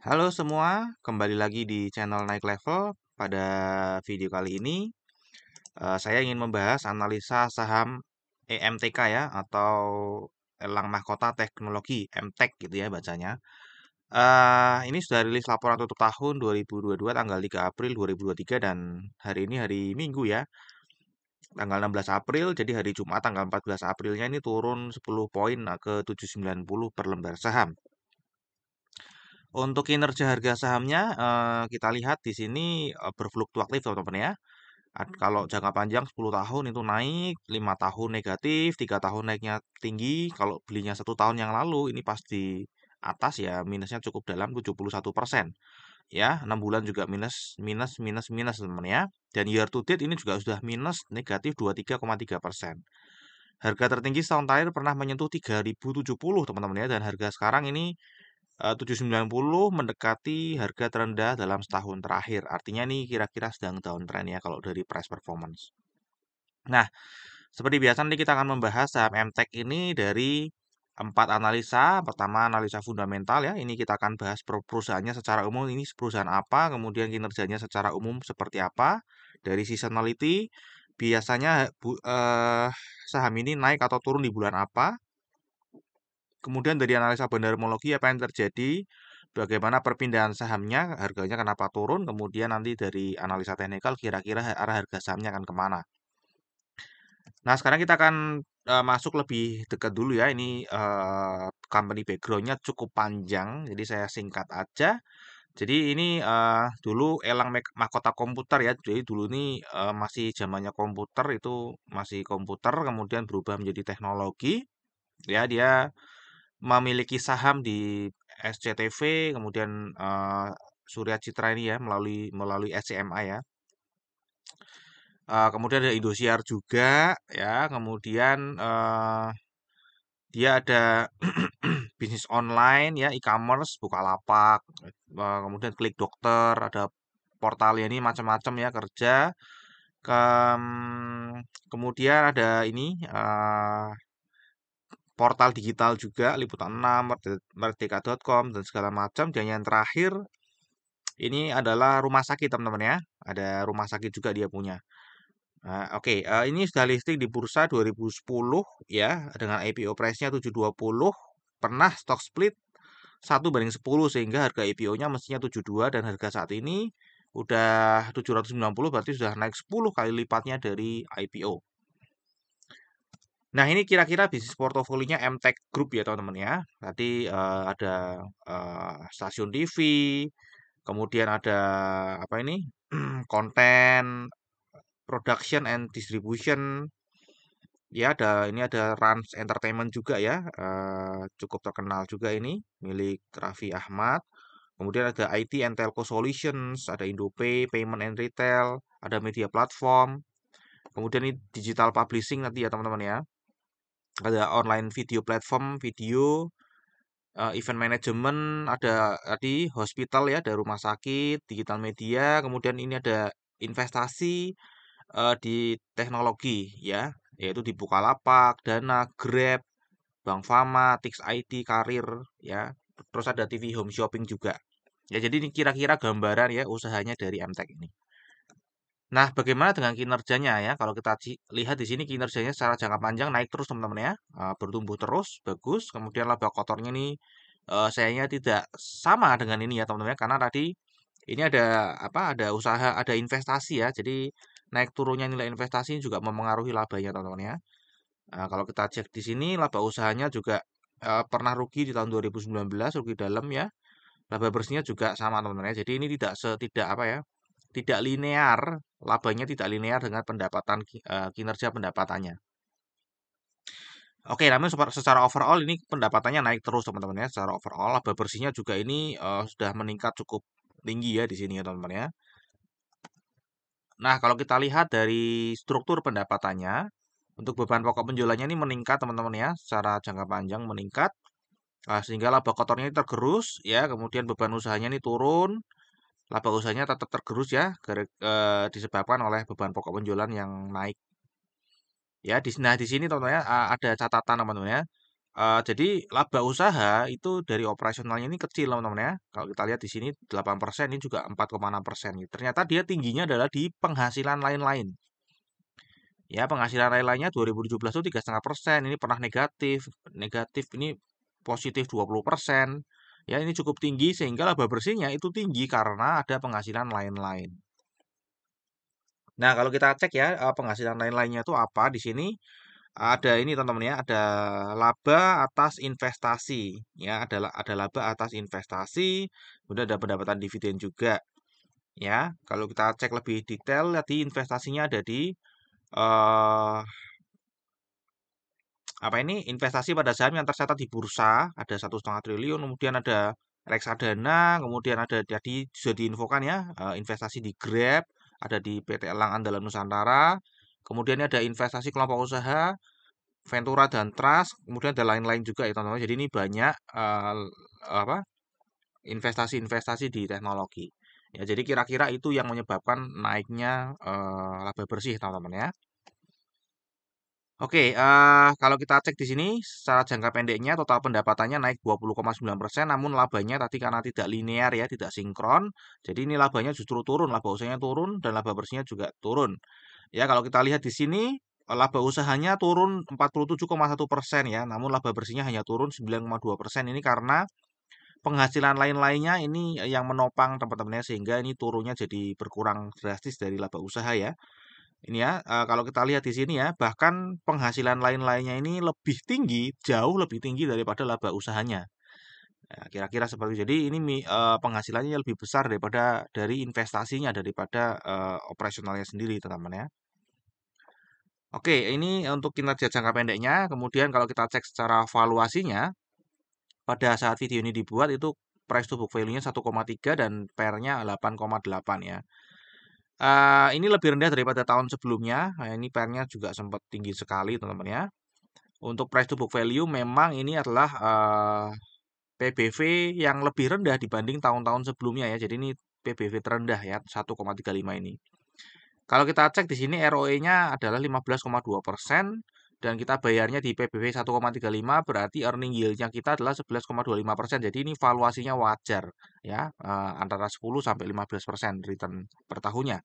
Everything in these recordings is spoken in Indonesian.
Halo semua, kembali lagi di channel Naik Level. Pada video kali ini, saya ingin membahas analisa saham EMTK ya, atau Elang Mahkota Teknologi, MTEK gitu ya bacanya. Ini sudah rilis laporan tutup tahun 2022 tanggal 3 April 2023 dan hari ini hari Minggu ya, tanggal 16 April, jadi hari Jumat tanggal 14 Aprilnya ini turun 10 poin ke 790 per lembar saham. Untuk kinerja harga sahamnya, kita lihat di sini berfluktuatif teman-teman ya. Kalau jangka panjang 10 tahun itu naik, 5 tahun negatif, 3 tahun naiknya tinggi. Kalau belinya 1 tahun yang lalu ini pasti atas ya, minusnya cukup dalam 71%. Ya, 6 bulan juga minus, minus, minus, minus teman-teman ya. Dan year to date ini juga sudah minus negatif 23,3%. Harga tertinggi setahun terakhir pernah menyentuh 3.070 teman-teman ya. Dan harga sekarang ini 790 mendekati harga terendah dalam setahun terakhir. Artinya nih kira-kira sedang downtrend ya kalau dari price performance. Nah, seperti biasa nanti kita akan membahas saham MTEK ini dari 4 analisa. Pertama analisa fundamental ya. Ini kita akan bahas perusahaannya secara umum. Ini perusahaan apa, kemudian kinerjanya secara umum seperti apa. Dari seasonality, biasanya saham ini naik atau turun di bulan apa. Kemudian dari analisa bandarmologi apa yang terjadi, bagaimana perpindahan sahamnya, harganya kenapa turun, kemudian nanti dari analisa teknikal kira-kira arah harga sahamnya akan kemana. Nah sekarang kita akan masuk lebih dekat dulu ya, ini company backgroundnya cukup panjang, jadi saya singkat aja. Jadi ini dulu Elang Mahkota Komputer ya, jadi dulu ini masih zamannya komputer, itu masih komputer, kemudian berubah menjadi teknologi, ya dia memiliki saham di SCTV, kemudian Surya Citra ini ya melalui SCMA ya. Kemudian ada Indosiar juga ya. Kemudian dia ada bisnis online ya, e-commerce, Bukalapak, kemudian Klik Dokter, ada portalnya ini macam-macam ya kerja. Kemudian ada ini portal digital juga, Liputan 6, Merdeka.com, dan segala macam. Dan yang terakhir, ini adalah rumah sakit, teman-teman ya. Ada rumah sakit juga dia punya. Nah, oke, ini sudah listing di bursa 2010 ya, dengan IPO price-nya 720. Pernah stock split 1:10 sehingga harga IPO-nya mestinya 72 dan harga saat ini udah 790 berarti sudah naik 10 kali lipatnya dari IPO. Nah, ini kira-kira bisnis portofolionya MTEK Group ya, teman-teman ya. Tadi ada stasiun TV, kemudian ada apa ini? Konten, production and distribution. Ya, ada Rans Entertainment juga ya. Cukup terkenal juga ini, milik Raffi Ahmad. Kemudian ada IT and Telco Solutions, ada Indopay, Payment and Retail, ada media platform. Kemudian ini digital publishing nanti ya, teman-teman ya. Ada online video platform, video, event management, ada tadi hospital ya, ada rumah sakit, digital media, kemudian ini ada investasi di teknologi ya, yaitu di Bukalapak, Dana, Grab, Bank Fama, Tix IT, Karir ya. Terus ada TV Home Shopping juga. Ya, jadi ini kira-kira gambaran ya usahanya dari MTEK ini. Nah, bagaimana dengan kinerjanya ya? Kalau kita lihat di sini kinerjanya secara jangka panjang naik terus teman-teman ya. Bertumbuh terus, bagus. Kemudian laba kotornya ini sayangnya tidak sama dengan ini ya teman-teman ya. Karena tadi ini ada apa? Ada usaha, ada investasi ya. Jadi naik turunnya nilai investasi ini juga mempengaruhi labanya teman-teman ya. Kalau kita cek di sini laba usahanya juga pernah rugi di tahun 2019, rugi dalam ya. Laba bersihnya juga sama teman-teman ya. Jadi ini tidak apa ya? Tidak linear, labanya tidak linear dengan pendapatan kinerja pendapatannya. Oke, namun secara overall ini pendapatannya naik terus teman-teman ya. Secara overall laba bersihnya juga ini sudah meningkat cukup tinggi ya di sini ya teman-teman ya. Nah, kalau kita lihat dari struktur pendapatannya, untuk beban pokok penjualannya ini meningkat teman-teman ya, secara jangka panjang meningkat. Sehingga laba kotornya ini tergerus ya, kemudian beban usahanya ini turun, laba usahanya tetap tergerus ya, disebabkan oleh beban pokok penjualan yang naik. Ya, nah di sini teman-teman ya, ada catatan teman-teman ya. Jadi laba usaha itu dari operasionalnya ini kecil teman-teman ya. Kalau kita lihat di sini 8%, ini juga 4,6%. Ternyata dia tingginya adalah di penghasilan lain-lain. Ya, penghasilan lain-lainnya 2017 itu 3,5%. Ini pernah negatif. Negatif ini positif 20%. Ya, ini cukup tinggi sehingga laba bersihnya itu tinggi karena ada penghasilan lain-lain. Nah, kalau kita cek ya, penghasilan lain-lainnya itu apa di sini? Ada ini teman-teman ya, ada laba atas investasi ya, ada laba atas investasi, kemudian ada pendapatan dividen juga ya. Kalau kita cek lebih detail, tadi investasinya ada di eh apa ini investasi pada saham yang tercatat di bursa ada 1,5 triliun, kemudian ada reksadana, kemudian ada jadi sudah diinfokan ya investasi di Grab, ada di PT Elang Andalan Nusantara, kemudian ada investasi kelompok usaha Ventura dan Trust, kemudian ada lain-lain juga ya teman-teman. Jadi ini banyak apa investasi-investasi di teknologi. Ya, jadi kira-kira itu yang menyebabkan naiknya laba bersih teman-teman ya. Oke, kalau kita cek di sini secara jangka pendeknya total pendapatannya naik 20,9%, namun labanya tadi karena tidak linear ya, tidak sinkron. Jadi ini labanya justru turun, laba usahanya turun dan laba bersihnya juga turun. Ya, kalau kita lihat di sini laba usahanya turun 47,1% ya, namun laba bersihnya hanya turun 9,2%. Ini karena penghasilan lain-lainnya ini yang menopang teman-temannya sehingga ini turunnya jadi berkurang drastis dari laba usaha ya. Ini ya, kalau kita lihat di sini ya, bahkan penghasilan lain-lainnya ini lebih tinggi, jauh lebih tinggi daripada laba usahanya. Ya, kira-kira seperti itu. Jadi ini penghasilannya lebih besar daripada dari investasinya, daripada operasionalnya sendiri, teman-teman ya. Oke, ini untuk kinerja jangka pendeknya. Kemudian kalau kita cek secara valuasinya, pada saat video ini dibuat itu price to book value-nya 1,3 dan PER-nya 8,8 ya. Ini lebih rendah daripada tahun sebelumnya. Nah, ini PER-nya juga sempat tinggi sekali, teman-teman ya. Untuk price to book value memang ini adalah PBV yang lebih rendah dibanding tahun-tahun sebelumnya ya. Jadi ini PBV terendah ya, 1,35 ini. Kalau kita cek di sini ROE-nya adalah 15,2% dan kita bayarnya di PBV 1,35 berarti earning yield-nya kita adalah 11,25%. Jadi ini valuasinya wajar ya, antara 10 sampai 15% return per tahunnya.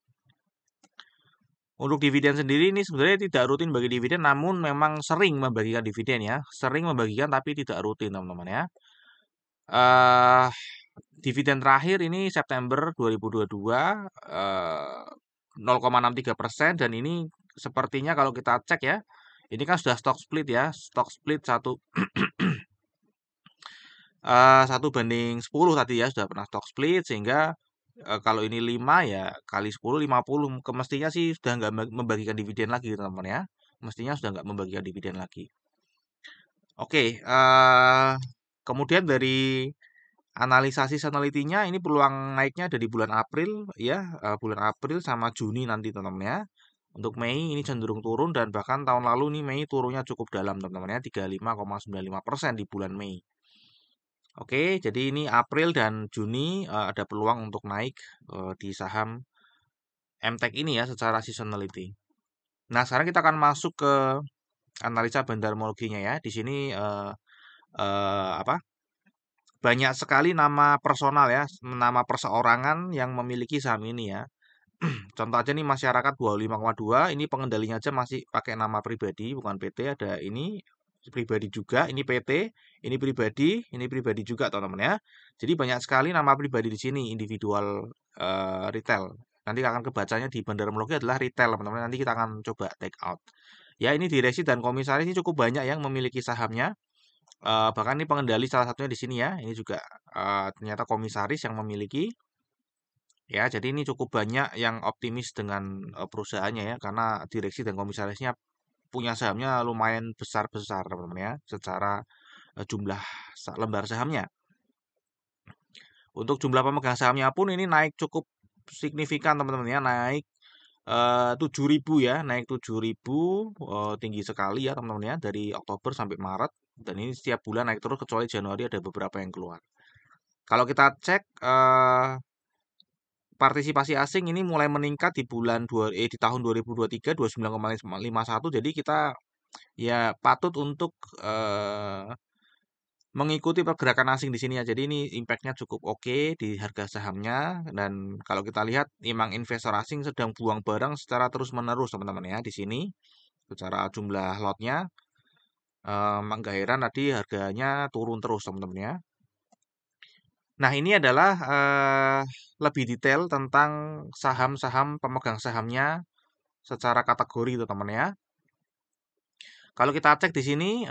Untuk dividen sendiri ini sebenarnya tidak rutin bagi dividen, namun memang sering membagikan dividen ya, sering membagikan tapi tidak rutin teman-teman ya. eh Dividen terakhir ini September 2022 0,63% dan ini sepertinya kalau kita cek ya, ini kan sudah stock split ya, stock split 1 banding 10 tadi ya sudah pernah stock split sehingga kalau ini 5 ya kali 10 50 mestinya sih sudah nggak membagikan dividen lagi teman-teman ya. Mestinya sudah nggak membagikan dividen lagi. Oke, kemudian dari analisa seasonality-nya ini peluang naiknya ada di bulan April ya, bulan April sama Juni nanti teman-teman ya. Untuk Mei ini cenderung turun dan bahkan tahun lalu nih Mei turunnya cukup dalam teman-teman ya, 35,95% di bulan Mei. Oke, jadi ini April dan Juni ada peluang untuk naik di saham MTEK ini ya secara seasonality. Nah, sekarang kita akan masuk ke analisa bandarmologinya ya. Di sini apa? Banyak sekali nama personal ya, nama perseorangan yang memiliki saham ini ya. Contoh aja nih masyarakat 25,2 ini pengendalinya aja masih pakai nama pribadi bukan PT, ada ini pribadi juga, ini PT, ini pribadi juga teman-teman ya. Jadi banyak sekali nama pribadi di sini individual retail. Nanti akan kebacanya di bandarmologi adalah retail teman-teman. Nanti kita akan coba take out. Ya ini direksi dan komisaris ini cukup banyak yang memiliki sahamnya. Bahkan ini pengendali salah satunya di sini ya. Ini juga ternyata komisaris yang memiliki. Ya, jadi ini cukup banyak yang optimis dengan perusahaannya ya, karena direksi dan komisarisnya punya sahamnya lumayan besar-besar, teman-teman ya, secara jumlah lembar sahamnya. Untuk jumlah pemegang sahamnya pun ini naik cukup signifikan, teman-teman ya, naik 7.000 ya, naik 7.000, tinggi sekali ya, teman-teman ya, dari Oktober sampai Maret. Dan ini setiap bulan naik terus kecuali Januari ada beberapa yang keluar. Kalau kita cek partisipasi asing ini mulai meningkat di tahun 2023 29,51. Jadi kita ya patut untuk mengikuti pergerakan asing di sini ya. Jadi ini impact-nya cukup oke di harga sahamnya dan kalau kita lihat memang investor asing sedang buang barang secara terus-menerus teman-teman ya di sini secara jumlah lotnya nggak heran tadi harganya turun terus teman-teman ya. Nah, ini adalah lebih detail tentang saham-saham pemegang sahamnya secara kategori itu teman ya. Kalau kita cek di sini,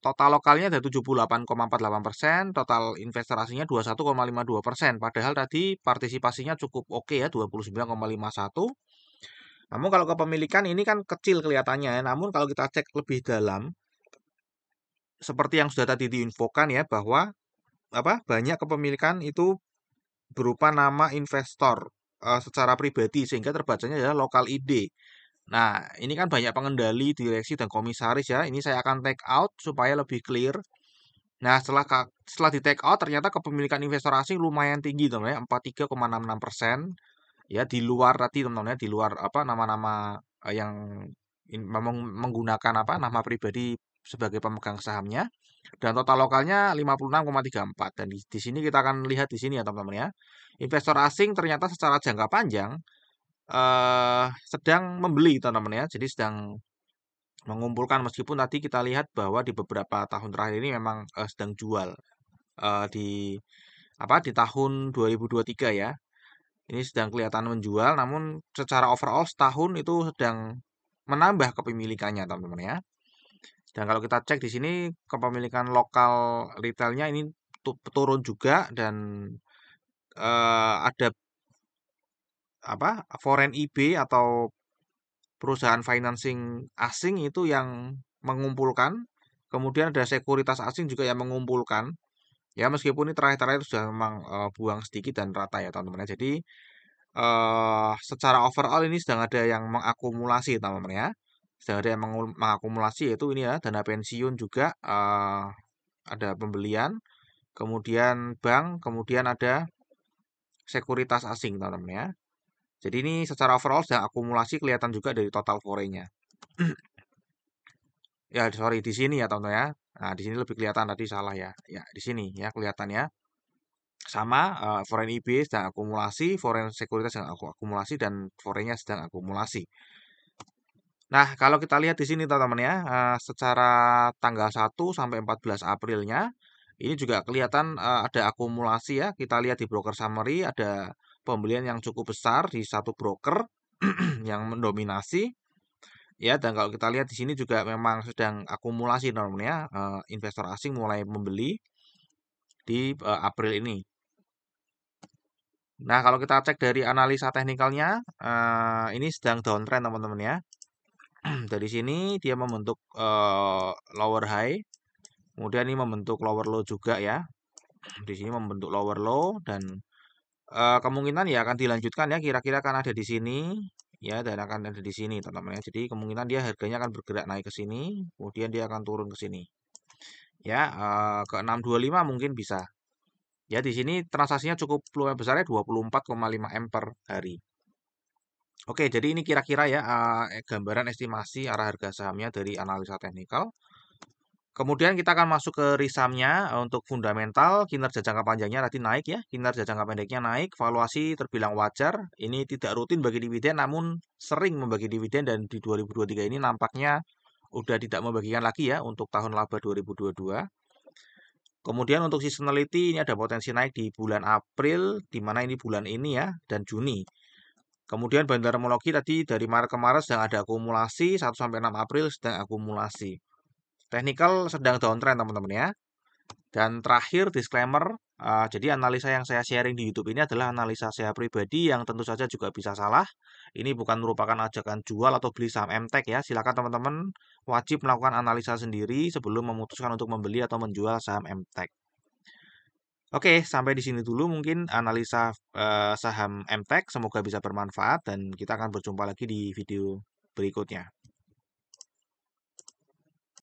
total lokalnya ada 78,48%, total investor asingnya 21,52%. Padahal tadi partisipasinya cukup oke ya, 29,51. Namun kalau kepemilikan ini kan kecil kelihatannya ya. Namun kalau kita cek lebih dalam, seperti yang sudah tadi diinfokan ya, bahwa banyak kepemilikan itu berupa nama investor secara pribadi sehingga terbacanya adalah lokal ID. Nah, ini kan banyak pengendali, direksi dan komisaris ya. Ini saya akan take out supaya lebih clear. Nah, setelah di take out ternyata kepemilikan investor asing lumayan tinggi teman ya, 43,66%. Ya, di luar tadi teman-teman ya, di luar nama-nama yang memang menggunakan nama pribadi sebagai pemegang sahamnya. Dan total lokalnya 56,34 dan di sini kita akan lihat di sini ya teman-teman ya. Investor asing ternyata secara jangka panjang sedang membeli teman-teman ya. Jadi sedang mengumpulkan meskipun tadi kita lihat bahwa di beberapa tahun terakhir ini memang sedang jual di di tahun 2023 ya. Ini sedang kelihatan menjual namun secara overall setahun itu sedang menambah kepemilikannya teman-teman ya. Dan kalau kita cek di sini kepemilikan lokal retailnya ini turun juga dan ada foreign IB atau perusahaan financing asing itu yang mengumpulkan, kemudian ada sekuritas asing juga yang mengumpulkan. Ya meskipun ini terakhir-terakhir sudah memang buang sedikit dan rata ya teman-teman ya. Jadi secara overall ini sedang ada yang mengakumulasi teman-teman ya. Sedang ada yang mengakumulasi yaitu ini ya dana pensiun juga ada pembelian, kemudian bank, kemudian ada sekuritas asing teman-teman ya. Jadi ini secara overall sedang akumulasi kelihatan juga dari total foreign-nya. Ya, sorry di sini ya teman-teman ya. Nah, di sini lebih kelihatan tadi salah ya. Ya, di sini ya kelihatannya sama foreign IB sedang akumulasi, foreign sekuritas sedang akumulasi dan foreign-nya sedang akumulasi. Nah, kalau kita lihat di sini teman-teman ya, secara tanggal 1 sampai 14 Aprilnya ini juga kelihatan ada akumulasi ya. Kita lihat di broker summary ada pembelian yang cukup besar di satu broker yang mendominasi. Ya, dan kalau kita lihat di sini juga memang sedang akumulasi namanya investor asing mulai membeli di April ini. Nah, kalau kita cek dari analisa teknikalnya, ini sedang downtrend teman-teman ya. Dari sini dia membentuk lower high, kemudian ini membentuk lower low juga ya. Di sini membentuk lower low dan kemungkinan ya akan dilanjutkan ya, kira-kira akan ada di sini ya dan akan ada di sini teman-teman ya. Jadi kemungkinan dia harganya akan bergerak naik ke sini, kemudian dia akan turun ke sini. Ya, ke 625 mungkin bisa. Ya di sini transaksinya cukup lumayan besar ya 24,5 M per hari. Oke, jadi ini kira-kira ya gambaran estimasi arah harga sahamnya dari analisa teknikal. Kemudian kita akan masuk ke risamnya untuk fundamental, kinerja jangka panjangnya tadi naik ya, kinerja jangka pendeknya naik, valuasi terbilang wajar. Ini tidak rutin bagi dividen namun sering membagi dividen dan di 2023 ini nampaknya udah tidak membagikan lagi ya untuk tahun laba 2022. Kemudian untuk seasonality ini ada potensi naik di bulan April, di mana ini bulan ini ya, dan Juni. Kemudian bandarmologi tadi dari Maret ke Maret sedang ada akumulasi, 1 sampai 6 April sedang akumulasi. Technical sedang downtrend teman-teman ya. Dan terakhir disclaimer, jadi analisa yang saya sharing di YouTube ini adalah analisa saya pribadi yang tentu saja juga bisa salah. Ini bukan merupakan ajakan jual atau beli saham MTEK ya. Silakan teman-teman wajib melakukan analisa sendiri sebelum memutuskan untuk membeli atau menjual saham MTEK. Oke, sampai di sini dulu mungkin analisa saham MTEK. Semoga bisa bermanfaat dan kita akan berjumpa lagi di video berikutnya.